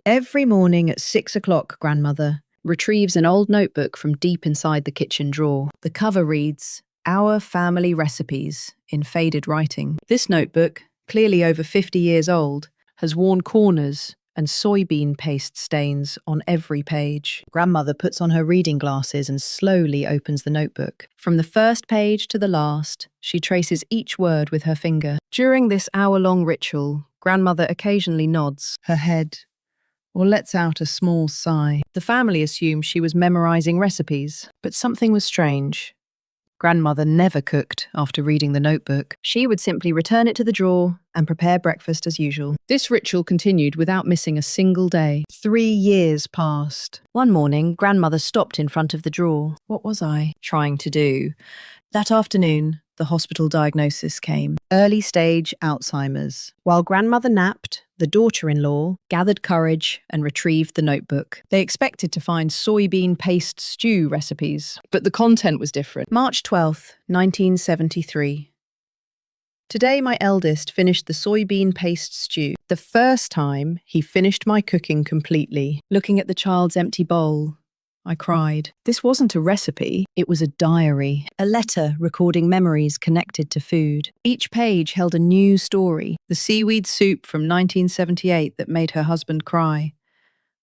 Every morning at 6 o'clock, grandmother Retrieves an old notebook from deep inside the kitchen drawer. The cover reads, "Our Family Recipes," in faded writing. This notebook, clearly over 50 years old, has worn corners and soybean paste stains on every page. Grandmother puts on her reading glasses and slowly opens the notebook. From the first page to the last, she traces each word with her finger. During this hour-long ritual, grandmother occasionally nods Her head, or lets out a small sigh. The family assumed she was memorizing recipes, but something was strange. Grandmother never cooked after reading the notebook. She would simply return it to the drawer and prepare breakfast as usual. This ritual continued without missing a single day. 3 years passed. One morning, grandmother stopped in front of the drawer. What was I trying to do? That afternoon, the hospital diagnosis came. Early stage Alzheimer's. While grandmother napped, the daughter-in-law gathered courage and retrieved the notebook. They expected to find soybean paste stew recipes, but the content was different. March 12th, 1973. Today my eldest finished the soybean paste stew. The first time he finished my cooking completely. Looking at the child's empty bowl, I cried. This wasn't a recipe, it was a diary, a letter recording memories connected to food. Each page held a new story. The seaweed soup from 1978 that made her husband cry.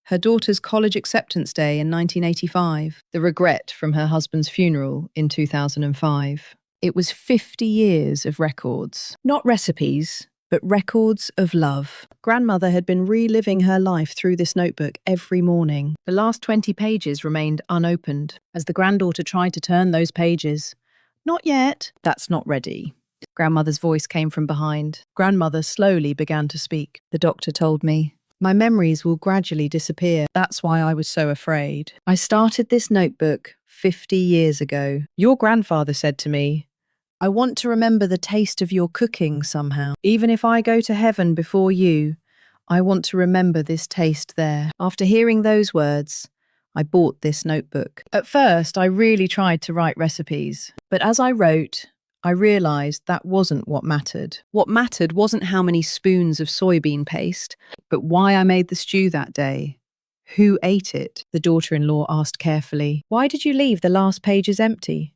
Her daughter's college acceptance day in 1985. The regret from her husband's funeral in 2005. It was 50 years of records. Not recipes, but records of love. Grandmother had been reliving her life through this notebook every morning. The last 20 pages remained unopened. As the granddaughter tried to turn those pages, "Not yet." "That's not ready." Grandmother's voice came from behind. Grandmother slowly began to speak. "The doctor told me my memories will gradually disappear. That's why I was so afraid. I started this notebook 50 years ago. Your grandfather said to me, 'I want to remember the taste of your cooking somehow. Even if I go to heaven before you, I want to remember this taste there.' After hearing those words, I bought this notebook. At first, I really tried to write recipes, but as I wrote, I realized that wasn't what mattered. What mattered wasn't how many spoons of soybean paste, but why I made the stew that day. Who ate it? The daughter-in-law asked carefully. Why did you leave the last pages empty?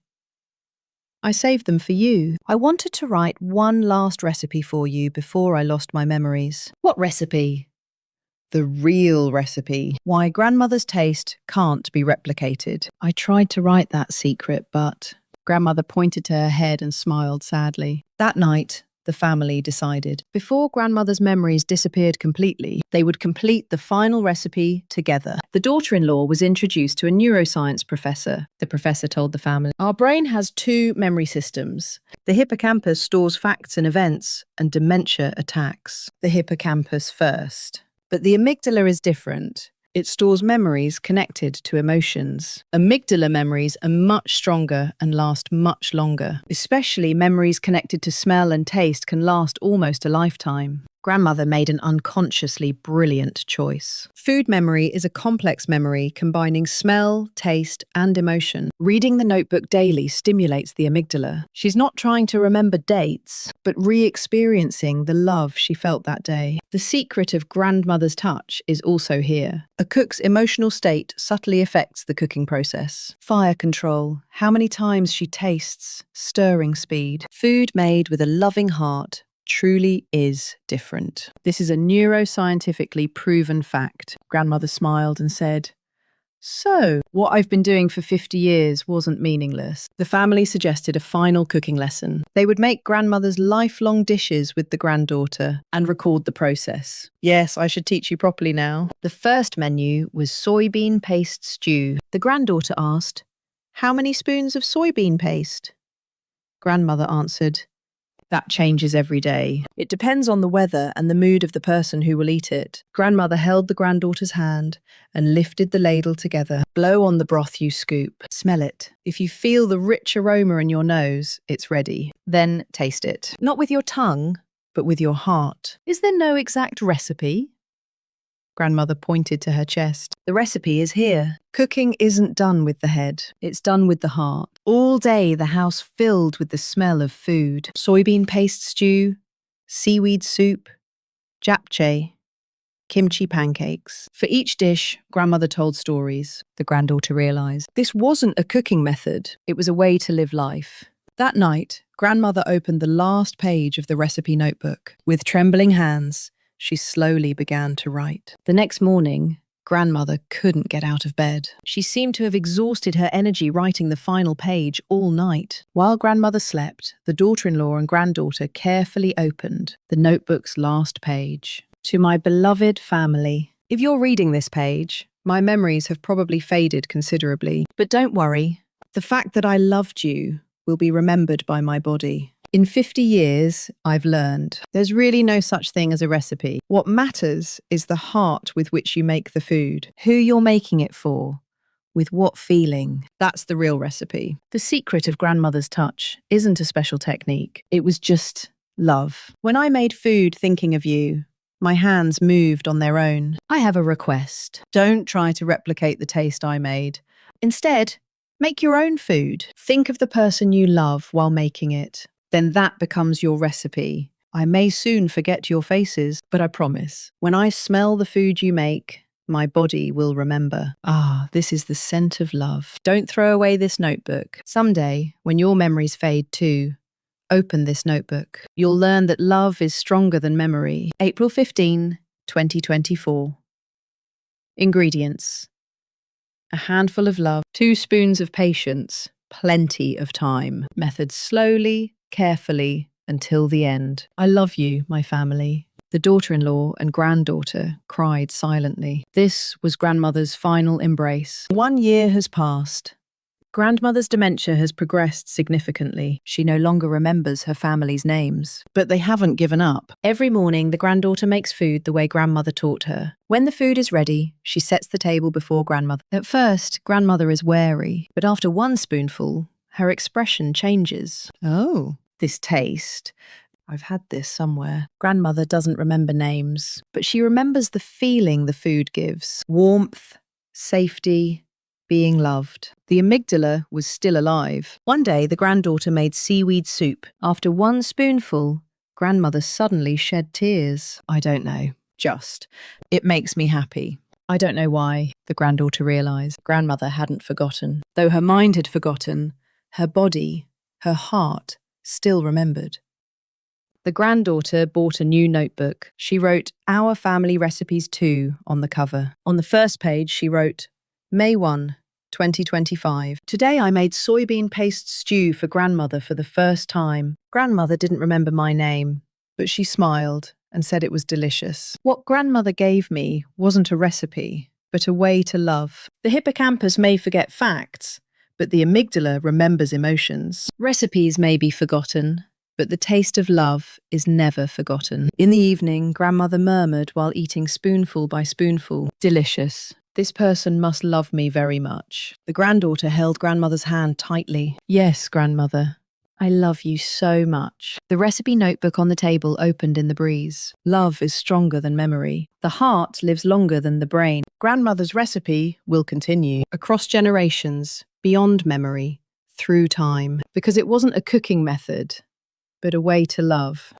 I saved them for you. I wanted to write one last recipe for you before I lost my memories. What recipe? The real recipe. Why grandmother's taste can't be replicated. I tried to write that secret, but grandmother pointed to her head and smiled sadly. That night, the family decided. Before grandmother's memories disappeared completely, they would complete the final recipe together. The daughter-in-law was introduced to a neuroscience professor. The professor told the family, "Our brain has 2 memory systems. The hippocampus stores facts and events, and dementia attacks. The hippocampus first. But the amygdala is different. It stores memories connected to emotions. Amygdala memories are much stronger and last much longer. Especially memories connected to smell and taste can last almost a lifetime." Grandmother made an unconsciously brilliant choice. Food memory is a complex memory combining smell, taste, and emotion. Reading the notebook daily stimulates the amygdala. She's not trying to remember dates, but re-experiencing the love she felt that day. The secret of grandmother's touch is also here. A cook's emotional state subtly affects the cooking process. Fire control, how many times she tastes, stirring speed. Food made with a loving heart truly is different. This is a neuroscientifically proven fact. Grandmother smiled and said, "So, what I've been doing for 50 years wasn't meaningless." The family suggested a final cooking lesson. They would make grandmother's lifelong dishes with the granddaughter and record the process. Yes, I should teach you properly now. The first menu was soybean paste stew. The granddaughter asked, "How many spoons of soybean paste?" Grandmother answered, "That changes every day. It depends on the weather and the mood of the person who will eat it." Grandmother held the granddaughter's hand and lifted the ladle together. "Blow on the broth you scoop. Smell it. If you feel the rich aroma in your nose, it's ready. Then taste it. Not with your tongue, but with your heart." "Is there no exact recipe?" Grandmother pointed to her chest. "The recipe is here. Cooking isn't done with the head. It's done with the heart." All day, the house filled with the smell of food. Soybean paste stew, seaweed soup, japchae. kimchi pancakes. For each dish, grandmother told stories, the granddaughter realized. This wasn't a cooking method, it was a way to live life. That night, grandmother opened the last page of the recipe notebook. With trembling hands, she slowly began to write. The next morning, grandmother couldn't get out of bed. She seemed to have exhausted her energy writing the final page all night. While grandmother slept, the daughter-in-law and granddaughter carefully opened the notebook's last page. To my beloved family. If you're reading this page, my memories have probably faded considerably. But don't worry, the fact that I loved you will be remembered by my body. In 50 years, I've learned there's really no such thing as a recipe. What matters is the heart with which you make the food, who you're making it for, with what feeling. That's the real recipe. The secret of grandmother's touch isn't a special technique. It was just love. When I made food thinking of you, my hands moved on their own. I have a request. Don't try to replicate the taste I made. Instead, make your own food. Think of the person you love while making it. Then that becomes your recipe. I may soon forget your faces, but I promise, when I smell the food you make, my body will remember. Ah, this is the scent of love. Don't throw away this notebook. Someday, when your memories fade too, open this notebook. You'll learn that love is stronger than memory. April 15, 2024. Ingredients: a handful of love, 2 spoons of patience, plenty of time. Method: slowly, carefully, until the end. I love you, my family. The daughter-in-law and granddaughter cried silently. This was grandmother's final embrace. 1 year has passed. Grandmother's dementia has progressed significantly. She no longer remembers her family's names. But they haven't given up. Every morning, the granddaughter makes food the way grandmother taught her. When the food is ready, she sets the table before grandmother. At first, grandmother is wary, but after 1 spoonful, her expression changes. Oh, this taste. I've had this somewhere. Grandmother doesn't remember names, but she remembers the feeling the food gives. Warmth, safety, being loved. The amygdala was still alive. One day, the granddaughter made seaweed soup. After 1 spoonful, grandmother suddenly shed tears. I don't know. It makes me happy. I don't know why, the granddaughter realized. Grandmother hadn't forgotten. Though her mind had forgotten, her body, her heart, still remembered. The granddaughter bought a new notebook. She wrote "Our Family Recipes 2" on the cover. On the first page, she wrote, May 1, 2025. Today I made soybean paste stew for grandmother for the first time. Grandmother didn't remember my name, but she smiled and said it was delicious. What grandmother gave me wasn't a recipe, but a way to love. The hippocampus may forget facts, but the amygdala remembers emotions. Recipes may be forgotten, but the taste of love is never forgotten. In the evening, grandmother murmured while eating spoonful by spoonful, "Delicious. This person must love me very much." The granddaughter held grandmother's hand tightly. "Yes, grandmother. I love you so much." The recipe notebook on the table opened in the breeze. Love is stronger than memory. The heart lives longer than the brain. Grandmother's recipe will continue across generations, beyond memory, through time, because it wasn't a cooking method, but a way to love.